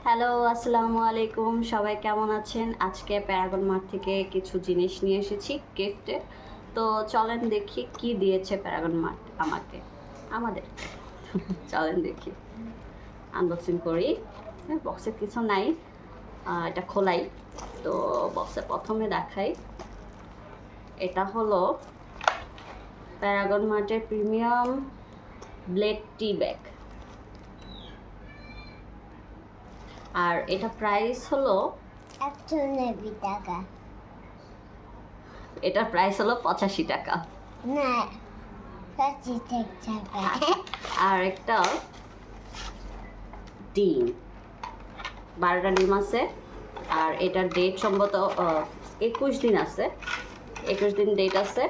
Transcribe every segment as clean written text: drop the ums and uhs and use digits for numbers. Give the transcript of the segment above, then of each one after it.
Hello, আসসালামু আলাইকুম। সবাই কেমন আছেন? আজকে প্যারাগন মার্ট থেকে কিছু জিনিস নিয়ে এসেছি গিফটে। তো চলেন দেখি কি দিয়েছে প্যারাগন মার্ট আমাদের। চলেন দেখি, আনবক্সিং করি। বক্সে কিছু নাই, এটা খোলাই। তো বক্সে প্রথমে দেখাই, এটা হলো প্যারাগন মার্টের প্রিমিয়াম ব্লেড টি ব্যাগ। আর এটা প্রাইস হলো 190 টাকা। এটার প্রাইস হলো 85 টাকা। না, 25 টাকা। আর একটা ডিম, 12টা ডিম আছে। আর এটার ডেট সম্ভবত 21 দিন আছে, 21 দিন ডেট আছে।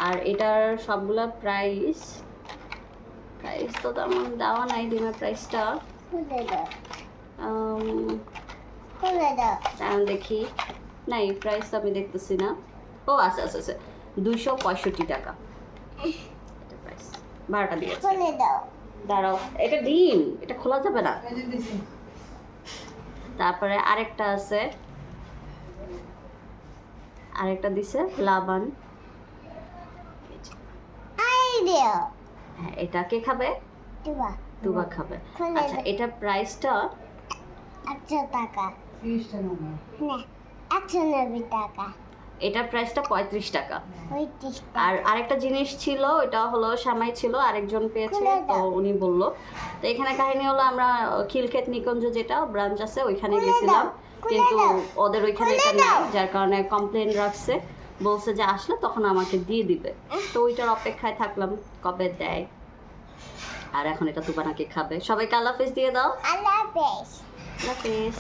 আর এটার সবগুলা প্রাইস তো তেমন দেওয়া নাই ডিমের প্রাইসটা। খুলে দাও। এখন দেখি, নাই প্রাইস আমি দেখতেছি না। ও আচ্ছা, 265 টাকা এটা প্রাইস। 12টা দিয়েছে। খুলে দাও। দাঁড়াও, এটা ডিম, এটা খোলা যাবে না। তারপরে আরেকটা আছে, আরেকটা দিছে লাবান। আইডিয়া। হ্যাঁ, এটা কে খাবে? তুবা খাবে। খুলে আচ্ছা, দাও। এটা প্রাইসটা 100 টাকা। না, 190 টাকা। এটার প্রাইসটা 35 টাকা। 35 আর টাকা। আরেকটা জিনিস ছিল, এটা হলো সামাই ছিল, আরেকজন পেয়েছে, খুলে তো দাও। উনি বলল। তো এখানে কাহিনী হলো, আমরা খিলক্ষেত নিকুঞ্জ যেটা ব্রাঞ্চ আছে ওইখানে খুলে গেছিলাম, দাও, খুলে কিন্তু দাও, ওদের ওইখানে খুলে এটা নাই, দাও। যার কারণে কমপ্লেন রাখছে, বলছে যে আসলে তখন আমাকে দিয়ে দিবে। তো ওইটার অপেক্ষায় থাকলাম কবে দেয়। আর এখন এটা তুবানাকে খাবে। সবাইকে আল্লাহ হাফেজ দিয়ে দাও। আল্লাহ হাফেজ। আল্লাহ হাফেজ।